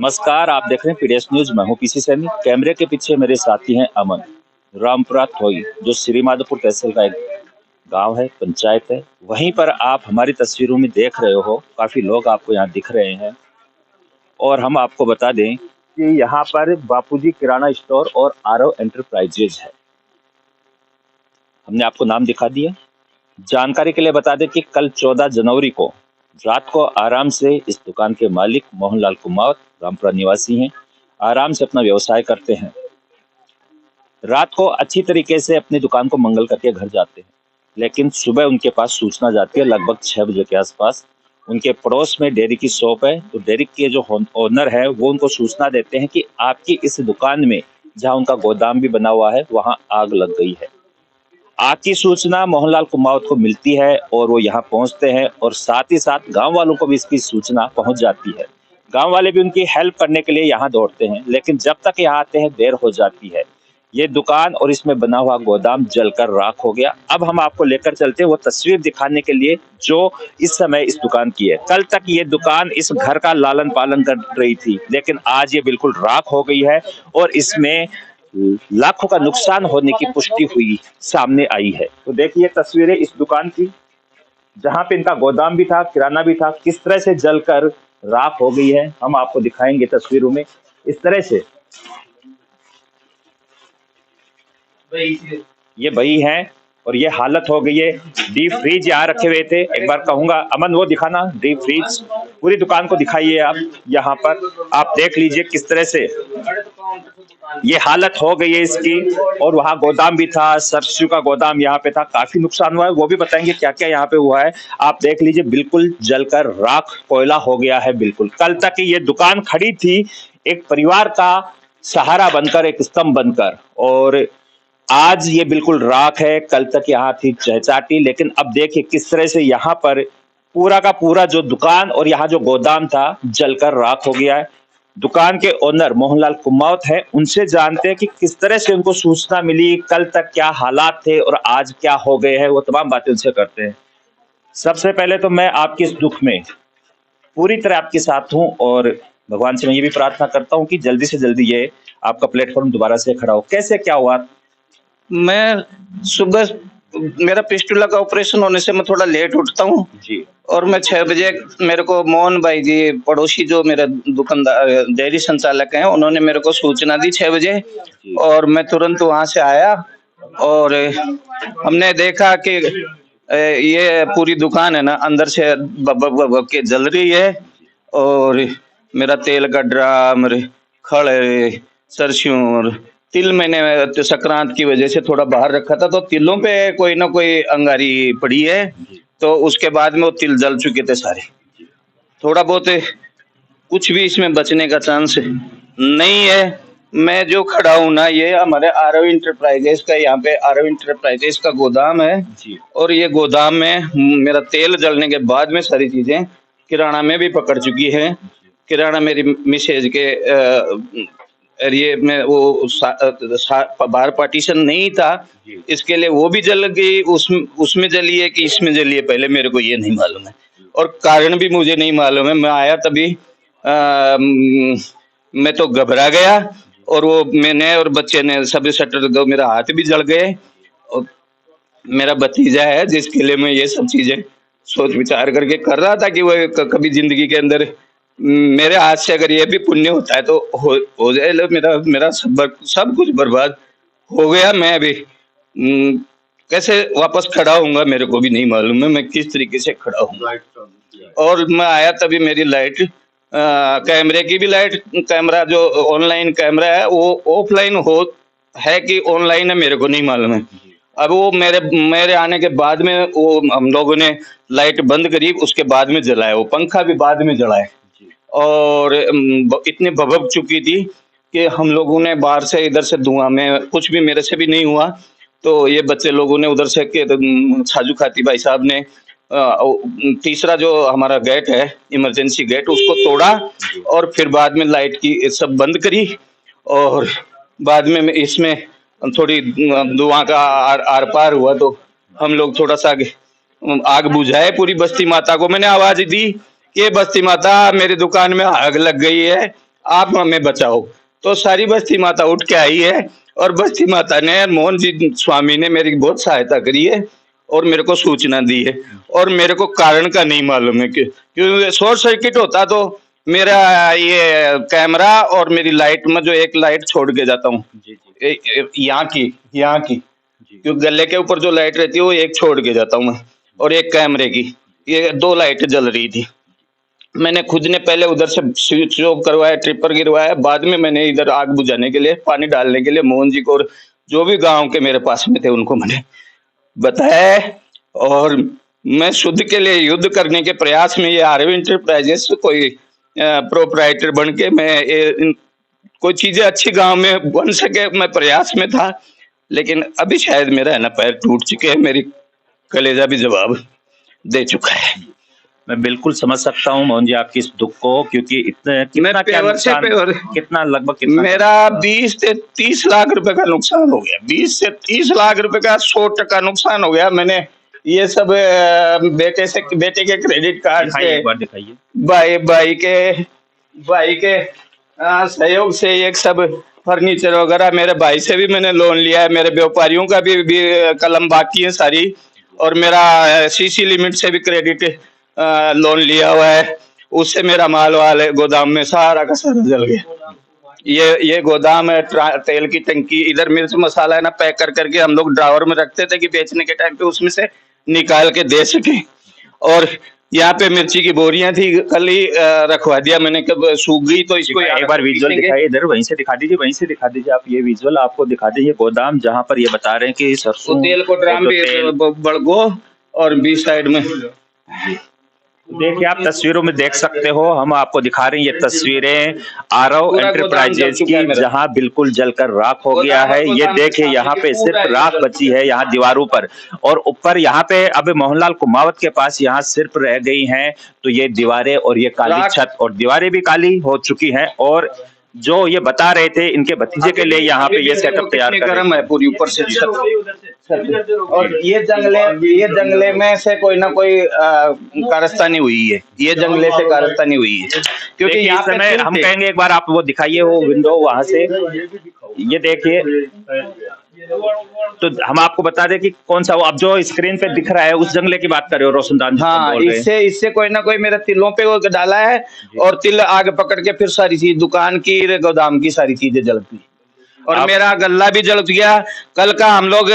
नमस्कार, आप देख रहे हैं पीडीएस न्यूज। मैं हूं पीसी सैनी। कैमरे के पीछे मेरे साथी हैं अमन। रामपुरा थोई जो श्री माधोपुर तहसील का एक गांव है, पंचायत है। वहीं पर आप हमारी तस्वीरों में देख रहे हो, काफी लोग आपको यहाँ दिख रहे हैं। और हम आपको बता दें कि यहाँ पर बापूजी किराना स्टोर और आरव एंटरप्राइजेज है। हमने आपको नाम दिखा दिया। जानकारी के लिए बता दें कि कल 14 जनवरी को रात को आराम से इस दुकान के मालिक मोहनलाल कुमावत रामपुरा निवासी हैं, आराम से अपना व्यवसाय करते हैं। रात को अच्छी तरीके से अपनी दुकान को मंगल करके घर जाते हैं, लेकिन सुबह उनके पास सूचना जाती है लगभग 6 बजे के आसपास। उनके पड़ोस में डेयरी की शॉप है, तो डेयरी के जो ओनर है वो उनको सूचना देते हैं कि आपकी इस दुकान में, जहाँ उनका गोदाम भी बना हुआ है, वहाँ आग लग गई है। आग की सूचना मोहनलाल कुमावत को मिलती है और वो यहाँ पहुंचते हैं, और साथ ही साथ गांव वालों को भी इसकी सूचना पहुंच जाती है। गांव वाले भी उनकी हेल्प करने के लिए यहाँ दौड़ते हैं, लेकिन जब तक यहाँ आते हैं देर हो जाती है। ये दुकान और इसमें बना हुआ गोदाम जलकर राख हो गया। अब हम आपको लेकर चलते हैं वो तस्वीर दिखाने के लिए जो इस समय इस दुकान की है। कल तक ये दुकान इस घर का लालन पालन कर रही थी, लेकिन आज ये बिल्कुल राख हो गई है और इसमें लाखों का नुकसान होने की पुष्टि हुई सामने आई है। तो देखिए तस्वीरें इस दुकान की, जहां पे इनका गोदाम भी था, किराना भी था, किस तरह से जलकर राख हो गई है। हम आपको दिखाएंगे तस्वीरों में। इस तरह से ये वही है और ये हालत हो गई है। डीप फ्रीज यहाँ रखे हुए थे। एक बार कहूंगा अमन वो दिखाना, डीप फ्रीज पूरी दुकान को दिखाइए आप। यहाँ पर आप देख लीजिए किस तरह से ये हालत हो गई है इसकी। और वहाँ गोदाम भी था, सरसों का गोदाम यहाँ पे था। काफी नुकसान हुआ है, वो भी बताएंगे क्या क्या यहाँ पे हुआ है। आप देख लीजिए बिल्कुल जलकर राख कोयला हो गया है। बिल्कुल कल तक ये दुकान खड़ी थी एक परिवार का सहारा बनकर, एक स्तंभ बनकर, और आज ये बिल्कुल राख है। कल तक यहाँ थी चहचाटी, लेकिन अब देखिए किस तरह से यहाँ पर पूरा का पूरा जो दुकान और यहाँ जो गोदाम था जलकर राख हो गया है। दुकान के ओनर मोहनलाल कुमावत है, उनसे जानते हैं कि किस तरह से उनको सूचना मिली, कल तक क्या हालात थे और आज क्या हो गए हैं। वो तमाम बातें उनसे करते हैं। सबसे पहले तो मैं आपके इस दुख में पूरी तरह आपके साथ हूँ, और भगवान से मैं ये भी प्रार्थना करता हूँ कि जल्दी से जल्दी ये आपका प्लेटफॉर्म दोबारा से खड़ा हो। कैसे क्या हुआ? मैं सुबह मेरा पिस्टुला का ऑपरेशन होने से मैं थोड़ा लेट उठता हूँ जी। और मैं 6 बजे मेरे को मोहन भाई जी पड़ोसी जो मेरा दुकानदार डेयरी संचालक हैं, उन्होंने मेरे को सूचना दी 6 बजे और मैं तुरंत वहां से आया और हमने देखा कि ये पूरी दुकान है ना अंदर से बब के जल रही है। और मेरा तेल का ड्राम, खड़े, सरसों, तिल मैंने तो संक्रांत की वजह से थोड़ा बाहर रखा था, तो तिलों पे कोई ना कोई अंगारी पड़ी है, तो उसके बाद में वो तिल जल चुके थे सारे। थोड़ा बहुत कुछ भी इसमें बचने का चांस नहीं है। मैं जो खड़ा हूँ ना, ये हमारे आरव इंटरप्राइजेस का, यहाँ पे आरव इंटरप्राइजेस का गोदाम है जी। और ये गोदाम में मेरा तेल जलने के बाद में सारी चीजें किराना में भी पकड़ चुकी है। किराना मेरी मिसेज के एरिए में वो बाहर पार्टीशन नहीं था, इसके लिए वो भी जल गई। उसमें जली है कि इसमें जली है, पहले मेरे को ये नहीं मालूम है और कारण भी मुझे नहीं मालूम है। मैं आया तभी मैं तो घबरा गया और वो मैंने और बच्चे ने सभी शटर दो, मेरा हाथ भी जल गए। और मेरा भतीजा है जिसके लिए मैं ये सब चीजें सोच विचार करके कर रहा था कि वो कभी जिंदगी के अंदर मेरे हाथ से अगर ये भी पुण्य होता है तो हो जाए। मेरा सब कुछ बर्बाद हो गया। मैं अभी कैसे वापस खड़ा होऊंगा मेरे को भी नहीं मालूम है, मैं किस तरीके से खड़ा हूँ। और मैं आया तभी मेरी लाइट, कैमरे की भी लाइट, कैमरा जो ऑनलाइन कैमरा है वो ऑफलाइन हो है कि ऑनलाइन है मेरे को नहीं मालूम है। अब वो मेरे आने के बाद में वो हम लोगों ने लाइट बंद करी, उसके बाद में जलाया, वो पंखा भी बाद में जलाया। और इतनी भभक चुकी थी कि हम लोगों ने बाहर से इधर से धुआं में, कुछ भी मेरे से भी नहीं हुआ, तो ये बच्चे लोगों ने उधर से के छाजू खाती भाई साहब ने तीसरा जो हमारा गेट है इमरजेंसी गेट, उसको तोड़ा और फिर बाद में लाइट की सब बंद करी। और बाद में इसमें थोड़ी धुआं का आर पार हुआ, तो हम लोग थोड़ा सा आग बुझाए। पूरी बस्ती माता को मैंने आवाज दी कि बस्ती माता मेरी दुकान में आग लग गई है, आप हमें बचाओ। तो सारी बस्ती माता उठ के आई है और बस्ती माता ने, मोहन जी स्वामी ने मेरी बहुत सहायता करी है और मेरे को सूचना दी है। और मेरे को कारण का नहीं मालूम है कि क्यों शॉर्ट सर्किट होता तो मेरा ये कैमरा और मेरी लाइट में जो एक लाइट छोड़ के जाता हूँ, जी जी यहाँ की, जी क्योंकि गले के ऊपर जो लाइट रहती है वो एक छोड़ के जाता हूँ मैं, और एक कैमरे की, ये दो लाइट जल रही थी। मैंने खुद ने पहले उधर से स्विच ऑफ करवाया, ट्रिपर गिरवाया, बाद में मैंने इधर आग बुझाने के लिए, पानी डालने के लिए मोहन जी को और जो भी गांव के मेरे पास में थे उनको मैंने बताया है। और मैं शुद्ध के लिए युद्ध करने के प्रयास में ये आरवी इंटरप्राइजेस कोई प्रोपराइटर बन के मैं कोई चीजें अच्छी गांव में बन सके, मैं प्रयास में था। लेकिन अभी शायद मेरा है ना पैर टूट चुके हैं, मेरी कलेजा भी जवाब दे चुका है। मैं बिल्कुल समझ सकता हूँ मोहन जी आपकी इस दुख को, क्योंकि इतने मैं कितना क्या पेवर से नुकसान, पेवर, कितना लगभग कितना मेरा 20 से 30 लाख रुपए का नुकसान हो गया, 20 से 30 लाख रुपए का 100% नुकसान हो गया। मैंने ये सब बेटे के क्रेडिट कार्ड दिखाइए, से, एक बार दिखाइए। भाई के सहयोग से एक सब फर्नीचर वगैरह, मेरे भाई से भी मैंने लोन लिया है, मेरे व्यापारियों का भी कलम बाकी है सारी, और मेरा सीसी लिमिट से भी क्रेडिट लोन लिया हुआ है, उससे मेरा माल वाले गोदाम में सारा का सारा जल गया। ये गोदाम है, तेल की टंकी, इधर मिर्च मसाला है ना, पैक कर करके हम लोग ड्रावर में रखते थे कि बेचने के टाइम पे उसमें से निकाल के दे सके। और यहाँ पे मिर्ची की बोरियां थी, कल ही रखवा दिया मैंने, कब सूख गई तो इसको एक बार विजुअल दिखाइए, इधर वहीं से दिखा दीजिए, वहीं से दिखा दीजिए आप, ये विजुअल आपको दिखा दीजिए गोदाम जहाँ पर ये बता रहे हैं कि सरसों तेल को ड्राम भी बड़गो और बीच साइड में। देखिए आप तस्वीरों में देख सकते हो, हम आपको दिखा रहे हैं ये तस्वीरें आरव एंटरप्राइजेज की, जहां बिल्कुल जलकर राख हो गया है। ये देखिए यहाँ पे सिर्फ राख बची है यहाँ दीवारों पर, और ऊपर यहाँ पे अब मोहनलाल कुमावत के पास यहाँ सिर्फ रह गई हैं तो ये दीवारें और ये काली छत, और दीवारें भी काली हो चुकी हैं। और जो ये बता रहे थे इनके भतीजे के लिए यहाँ पे ये सेटअप तैयार कर गर्म है पूरी ऊपर से छत, और ये जंगले में से कोई ना कोई कारस्तानी हुई है, ये जंगले से कारस्तानी हुई है, क्योंकि यहाँ समय हम कहेंगे एक बार आप वो दिखाइए वो विंडो वहां से, ये देखिए। तो हम आपको बता दें कि कौन सा वो अब जो स्क्रीन पे दिख रहा है उस जंगले की बात कर रहे हो रोशनदान। हाँ, इससे कोई ना कोई मेरे तिलों पे वो डाला है, और तिल आग पकड़ के फिर सारी चीज, दुकान की गोदाम की सारी चीजें जलती, और मेरा गल्ला भी जल गया। कल का हम लोग,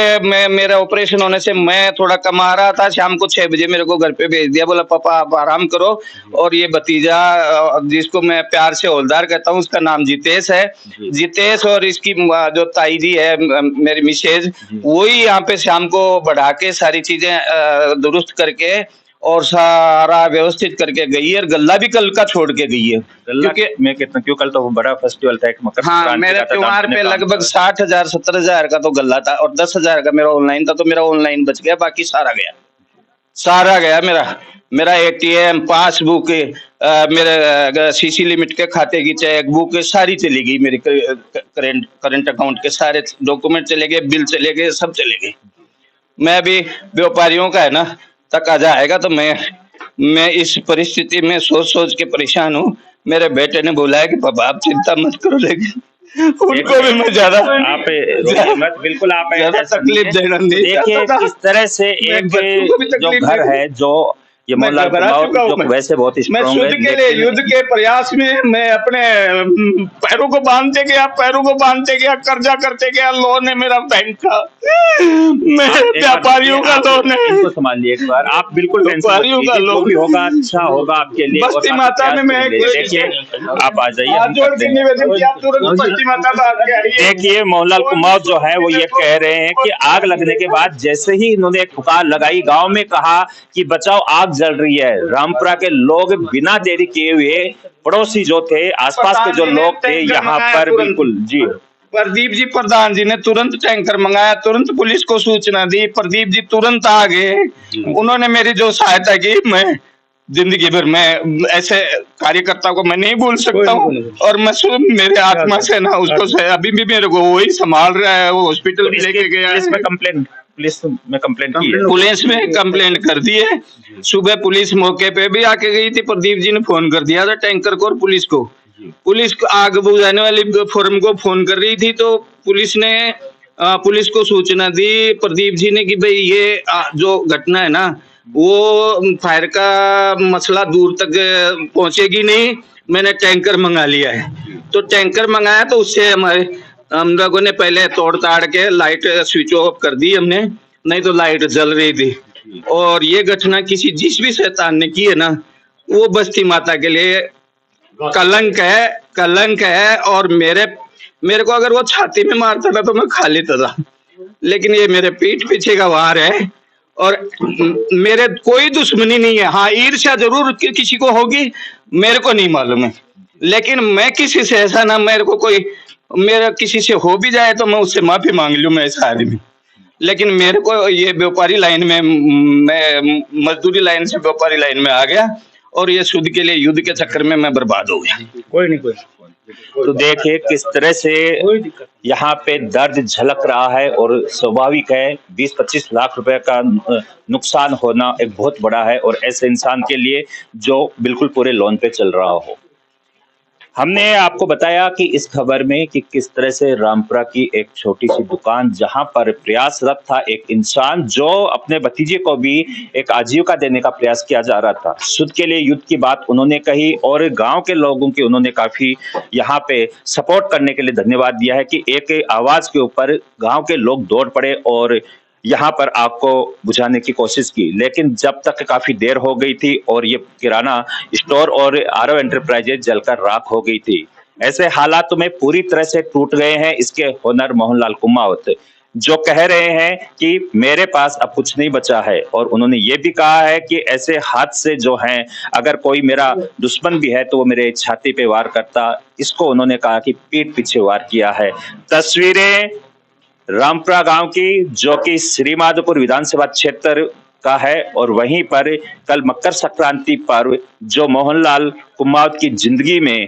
मेरा ऑपरेशन होने से मैं थोड़ा कमा रहा था, शाम को 6 बजे मेरे को घर पे भेज दिया, बोला पापा आप आराम करो। और ये भतीजा जिसको मैं प्यार से हौलदार कहता हूँ, उसका नाम जितेश है, जितेश, और इसकी जो ताई जी है मेरी मिसेज, वही यहाँ पे शाम को बढ़ा के सारी चीजें दुरुस्त करके और सारा व्यवस्थित करके गई है। और गल्ला भी कल का छोड़ के गई है, क्योंकि मैं कितना क्यों, कल तो बड़ा फेस्टिवल था, मकर हाँ, मेरे त्योहार पे लगभग 60,000 70,000 का तो गल्ला था, और 10,000 का मेरा ऑनलाइन था, तो मेरा ऑनलाइन बच गया, बाकी सारा गया मेरा ATM, पासबुक, मेरे सीसी लिमिट के खाते की चेक बुक सारी चली गई, मेरी करंट अकाउंट के सारे डॉक्यूमेंट चले गए, बिल चले गए, सब चले गए। मैं भी व्यापारियों का है ना तकाजा आएगा, तो मैं इस परिस्थिति में सोच के परेशान हूँ। मेरे बेटे ने बोला है कि पापा आप चिंता मत करो, लेकिन उनको भी मैं ज्यादा आप बिल्कुल आप ज्यादा तकलीफ देना नहीं देखिए किस तरह से एक जो घर है जो ये मोहनलाल कुमावत जो वैसे बहुत स्ट्रांग है, के लिए युद्ध के प्रयास में मैं अपने पैरों को बांधते गया, कर्जा करते गया, लोन है मेरा बैंक का, मेरे व्यापारियों का लोन है। इनको संभालिए एक बार आप, बिल्कुल व्यापारियों का लोन भी होगा, अच्छा होगा आपके लिए। बस्ती माता में मैं देखिए आप आ जाइए, देखिए मोहनलाल कुमावत जो है वो ये कह रहे हैं कि आग लगने के बाद जैसे ही इन्होंने एक पुकार लगाई, गांव में कहा कि बचाओ आग जल रही है, रामपुरा के लोग बिना देरी किए हुए, पड़ोसी जो थे, आसपास के जो लोग थे यहाँ पर, बिल्कुल जी, प्रदीप जी प्रधान जी ने तुरंत टैंकर मंगाया, तुरंत पुलिस को सूचना दी, प्रदीप जी तुरंत आ गए, उन्होंने मेरी जो सहायता की, मैं जिंदगी भर में ऐसे कार्यकर्ता को मैं नहीं भूल सकता हूँ। और मैं मेरे आत्मा से ना उसको अभी भी मेरे को वही संभाल रहा है, वो हॉस्पिटल भी लेके गया है। पुलिस में कंप्लेंट कर दी है। सुबह पुलिस मौके पे भी आके गई थी, प्रदीप जी ने फोन कर दिया था टैंकर को और पुलिस को पुलिस को आग बुझाने वाली फर्म को फोन कर रही थी, तो पुलिस ने पुलिस को सूचना दी प्रदीप जी ने कि भाई ये जो घटना है ना, वो फायर का मसला दूर तक पहुंचेगी नहीं, मैंने टैंकर मंगा लिया है। तो टैंकर मंगाया, तो उससे हम लोगों ने पहले तोड़ ताड़ के लाइट स्विच ऑफ कर दी हमने, नहीं तो लाइट जल रही थी। और ये घटना किसी जिस भी शैतान ने की है ना, वो बस्ती माता के लिए कलंक है, कलंक है। और मेरे को अगर वो छाती में मारता था तो मैं खा लेता था, लेकिन ये मेरे पीठ पीछे का वार है। और मेरे कोई दुश्मनी नहीं है। हाँ, ईर्ष्या जरूर किसी को होगी, मेरे को नहीं मालूम है, लेकिन मैं किसी से ऐसा ना, मेरे को कोई मेरा किसी से हो भी जाए तो मैं उससे माफी मांग लूं, मैं ऐसा आदमी। लेकिन मेरे को ये व्यापारी लाइन में, मैं मजदूरी लाइन से व्यापारी लाइन में आ गया, और ये शुद्ध के लिए युद्ध के चक्कर में मैं बर्बाद हो गया। कोई नहीं। तो देखिए किस तरह से यहाँ पे दर्द झलक रहा है, और स्वाभाविक है 20-25 लाख रुपए का नुकसान होना एक बहुत बड़ा है, और ऐसे इंसान के लिए जो बिल्कुल पूरे लोन पे चल रहा हो। हमने आपको बताया कि इस खबर में कि किस तरह से रामपुरा की एक छोटी सी दुकान, जहां पर प्रयासरत था एक इंसान जो अपने भतीजे को भी एक आजीविका देने का प्रयास किया जा रहा था। शुद्ध के लिए युद्ध की बात उन्होंने कही, और गांव के लोगों की उन्होंने काफी यहाँ पे सपोर्ट करने के लिए धन्यवाद दिया है कि एक आवाज के ऊपर गांव के लोग दौड़ पड़े और यहाँ पर आग को बुझाने की कोशिश की। लेकिन जब तक काफी देर हो गई थी और ये किराना स्टोर और आरव एंटरप्राइजेज जलकर राख हो गई थी। ऐसे हालातों में पूरी तरह से टूट गए हैं इसके ओनर मोहनलाल कुमावत, जो कह रहे हैं कि मेरे पास अब कुछ नहीं बचा है। और उन्होंने ये भी कहा है कि ऐसे हादसे जो हैं, अगर कोई मेरा दुश्मन भी है तो वो मेरे छाती पे वार करता। इसको उन्होंने कहा कि पीठ पीछे वार किया है। तस्वीरें रामपुरा गांव की, जो कि श्री माधोपुर विधानसभा क्षेत्र का है, और वहीं पर कल मकर संक्रांति पर्व जो मोहनलाल कुमावत की जिंदगी में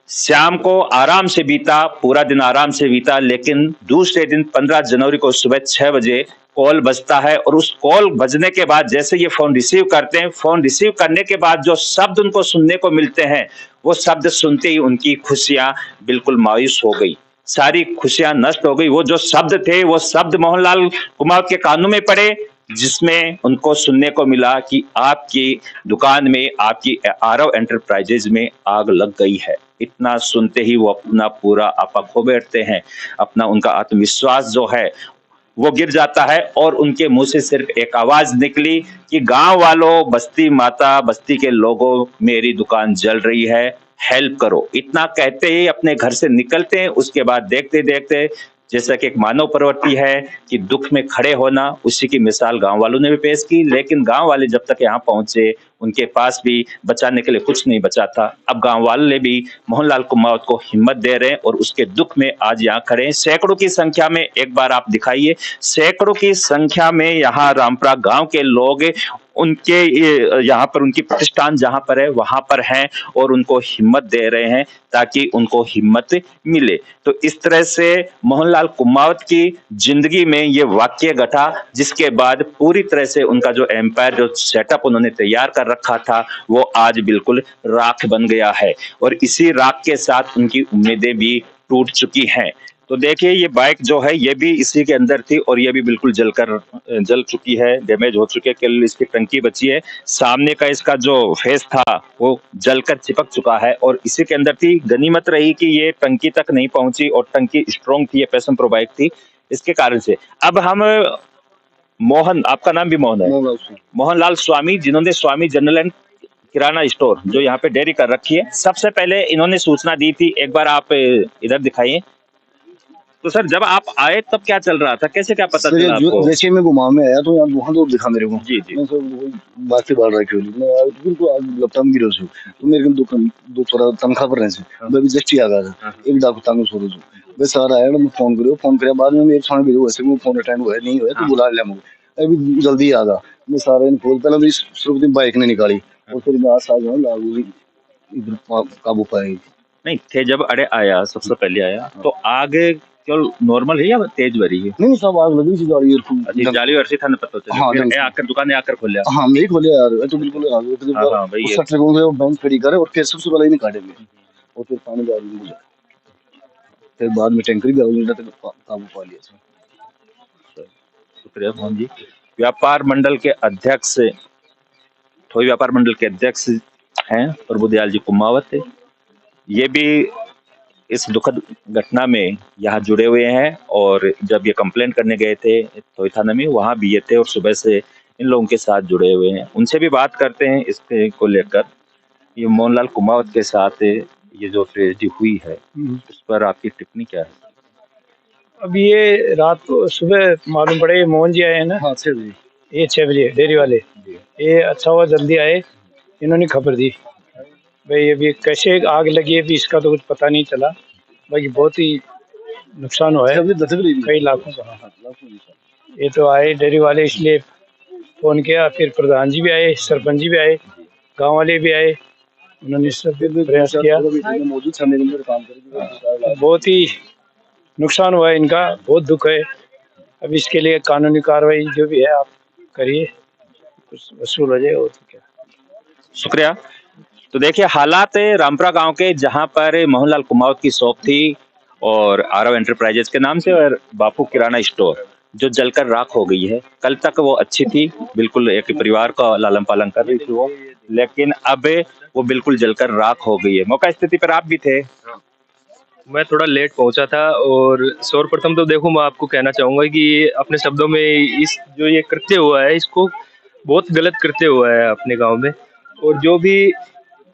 शाम को आराम से बीता, पूरा दिन आराम से बीता, लेकिन दूसरे दिन 15 जनवरी को सुबह 6 बजे कॉल बजता है। और उस कॉल बजने के बाद जैसे ये फोन रिसीव करते हैं, फोन रिसीव करने के बाद जो शब्द उनको सुनने को मिलते हैं, वो शब्द सुनते ही उनकी खुशियां बिल्कुल मायूस हो गई, सारी खुशियां नष्ट हो गई। वो जो शब्द थे, वो शब्द मोहनलाल कुमावत के कानों में पड़े, जिसमें उनको सुनने को मिला कि आपकी दुकान में, आपकी आरव एंटरप्राइजेज में आग लग गई है। इतना सुनते ही वो अपना पूरा आपा खो बैठते हैं, अपना उनका आत्मविश्वास जो है वो गिर जाता है, और उनके मुंह से सिर्फ एक आवाज निकली कि गांव वालों, बस्ती माता, बस्ती के लोगों, मेरी दुकान जल रही है, हेल्प करो। इतना कहते ही अपने घर से निकलते हैं। उसके बाद देखते देखते, जैसा कि एक मानव प्रवृत्ति है कि दुख में खड़े होना, उसी की मिसाल गांव वालों ने भी पेश की। लेकिन गांव वाले जब तक यहाँ पहुंचे, उनके पास भी बचाने के लिए कुछ नहीं बचा था। अब गांव वाले भी मोहनलाल कुमावत को हिम्मत दे रहे हैं, और उसके दुख में आज यहाँ खड़े हैं। सैकड़ों की संख्या में, एक बार आप दिखाइए, सैकड़ों की संख्या में यहाँ रामपुरा गांव के लोग उनके यहाँ पर, उनकी प्रतिष्ठान जहां पर है वहां पर हैं, और उनको हिम्मत दे रहे हैं ताकि उनको हिम्मत मिले। तो इस तरह से मोहनलाल कुमावत की जिंदगी में ये वाक्य घटा, जिसके बाद पूरी तरह से उनका जो एम्पायर, जो सेटअप उन्होंने तैयार कर रखा था, वो आज बिल्कुल राख बन गया है, और इसी राख के साथ उनकी उम्मीदें भी टूट चुकी हैं। तो देखिए ये बाइक जो है ये भी इसी के अंदर थी, और ये भी बिल्कुल जल चुकी है, डैमेज हो चुके, केवल इसकी टंकी बची है। सामने का इसका जो फेस था वो जलकर चिपक चुका है, और इसी के अंदर थी। गनीमत रही कि ये टंकी तक नहीं पहुंची, और टंकी स्ट्रॉन्ग थी, ये पैशन प्रो बाइक थी, इसके कारण से। अब हम मोहन, आपका नाम भी मोहन है, मोहनलाल स्वामी, जिन्होंने स्वामी जनरल एंड किराना स्टोर जो यहाँ पे डेयरी कर रखी है, सबसे पहले इन्होंने सूचना दी थी। एक बार आप इधर दिखाइए। तो सर जब आप आए तब क्या चल रहा था, कैसे क्या पता चला आपको? जैसे मैं घुमाव में आया तो यहाँ वहाँ तो दिखा मेरे को। जी जी। मैं सब बात से बाहर रखी हुई, मैं आया तो बिल्कुल आग लगता हम गिरो छू। तो मेरे को दुकान दो थोड़ा तनख्वाह पर रहे थे, मैं भी जस्ट ही आ गया था, एक डाकू तांग सोरो छू। मैं सारा आया, मैं फोन करे बाद में मेरे सामने भी वैसे मैं फोन अटेंड हुआ नहीं हुआ तो बुला लिया मुझे, अभी जल्दी आ गया। मैं सारा इन खोल, पहले तो शुरू बाइक ने निकाली, और फिर मैं आस आ गया, लागू इधर काबू पाए नहीं थे जब, अरे आया सबसे पहले आया तो आग केवल नॉर्मल है या तेज भरी है? नहीं, सब आग लगी थी जाली और जाली वर्षी था ना, पता चला। हाँ, फिर आकर दुकान आकर खोला। हाँ मैं खोले यार, तो बिल्कुल हाँ भाई, बैंक खड़ी करे और फिर सबसे पहले ही काटेंगे। और फिर पानी भी आगे बुझा, फिर बाद में टैंकर भी आगे तक काबू पा लिया था। शुक्रिया मोहन जी। व्यापार मंडल के अध्यक्ष, ठोई व्यापार मंडल के अध्यक्ष हैं प्रभुदयाल जी कुमावत। ये भी इस दुखद घटना में यहाँ जुड़े हुए हैं और जब ये कंप्लेंट करने गए थे ठोई थाना में, वहाँ भी ये थे और सुबह से इन लोगों के साथ जुड़े हुए हैं। उनसे भी बात करते हैं इसके को लेकर। ये मोहनलाल कुमावत के साथ ये जो ट्रेजेडी हुई है, उस पर आपकी टिप्पणी क्या है? अब ये रात को सुबह मालूम पड़े मोहन जी आए हैं ना। हाँ 6 बजे, ये 6 बजे डेयरी वाले, ये अच्छा हुआ जल्दी आए, इन्होंने खबर दी भाई अभी कैसे आग लगी है, भी इसका तो कुछ पता नहीं चला। बाकी बहुत ही नुकसान हुआ है कई लाखों का। ये तो आए डेयरी वाले, इसलिए फोन किया, फिर प्रधान जी भी आए, सरपंच जी भी आए, गांव वाले भी आए, उन्होंने सब प्रयास किया। बहुत ही नुकसान हुआ है इनका, बहुत दुख है। अब इसके लिए कानूनी कार्रवाई जो भी है आप करिए, कुछ वसूल हो जाए और तो क्या। शुक्रिया। तो देखिए हालात है रामपुरा गांव के, जहां पर मोहनलाल कुमावत की शॉप थी और आरव एंटरप्राइजेज के नाम से, और बापू किराना स्टोर, जो जलकर राख हो गई है। कल तक वो अच्छी थी, बिल्कुल एक परिवार का लालन पालन कर रही थी वो, लेकिन अब वो बिल्कुल जलकर राख हो गई है। मौका स्थिति पर आप भी थे। मैं थोड़ा लेट पहुंचा था और सर्वप्रथम तो देखो मैं आपको कहना चाहूँगा कि अपने शब्दों में इस जो ये कृत्य हुआ है इसको बहुत गलत कृत्य हुआ है अपने गांव में। और जो भी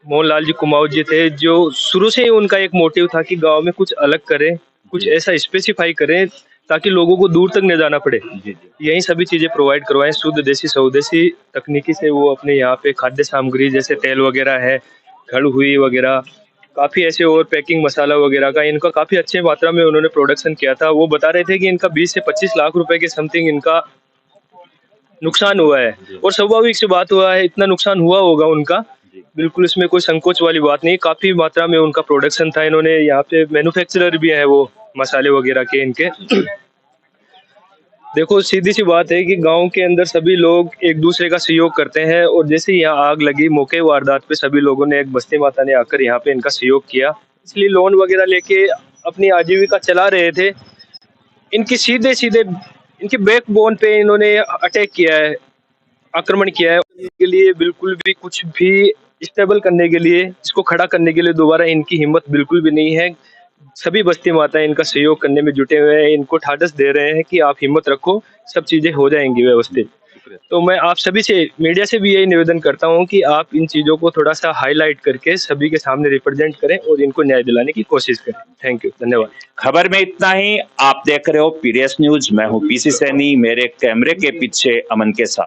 मोहनलाल जी कुमावत जी थे, जो शुरू से ही उनका एक मोटिव था कि गांव में कुछ अलग करें, कुछ ऐसा स्पेसिफाई करें ताकि लोगों को दूर तक न जाना पड़े। यही सभी चीज़ें प्रोवाइड करवाएं, शुद्ध देसी स्वदेशी तकनीकी से वो अपने यहाँ पे खाद्य सामग्री जैसे तेल वगैरह है, घड़ हुई वगैरह, काफ़ी ऐसे और पैकिंग मसाला वगैरह का इनका काफ़ी अच्छे मात्रा में उन्होंने प्रोडक्शन किया था। वो बता रहे थे कि इनका 20 से 25 लाख रुपए के समथिंग इनका नुकसान हुआ है। और स्वाभाविक सी बात हुआ है, इतना नुकसान हुआ होगा उनका, बिल्कुल इसमें कोई संकोच वाली बात नहीं। काफ़ी मात्रा में उनका प्रोडक्शन था, इन्होंने यहाँ पे मैन्युफैक्चरर भी है वो मसाले वगैरह के इनके। देखो सीधी सी बात है कि गांव के अंदर सभी लोग एक दूसरे का सहयोग करते हैं और जैसे ही यहाँ आग लगी, मौके वारदात पे सभी लोगों ने, एक बस्ती माता ने आकर यहाँ पे इनका सहयोग किया, इसलिए लोन वगैरह लेके अपनी आजीविका चला रहे थे। इनकी सीधे सीधे इनके बैकबोन पे इन्होंने अटैक किया है, आक्रमण किया है। के लिए बिल्कुल भी कुछ भी स्टेबल करने के लिए, इसको खड़ा करने के लिए दोबारा इनकी हिम्मत बिल्कुल भी नहीं है। सभी बस्ती माता इनका सहयोग करने में जुटे हुए हैं, इनको ढाढ़स दे रहे हैं कि आप हिम्मत रखो, सब चीजें हो जाएंगी व्यवस्थित। तो मैं आप सभी से, मीडिया से भी यही निवेदन करता हूं कि आप इन चीजों को थोड़ा सा हाईलाइट करके सभी के सामने रिप्रेजेंट करें और इनको न्याय दिलाने की कोशिश करें। थैंक यू, धन्यवाद। खबर में इतना ही। आप देख रहे हो पीडीएस न्यूज। मैं हूं पीसी सैनी, मेरे कैमरे के पीछे अमन के साथ।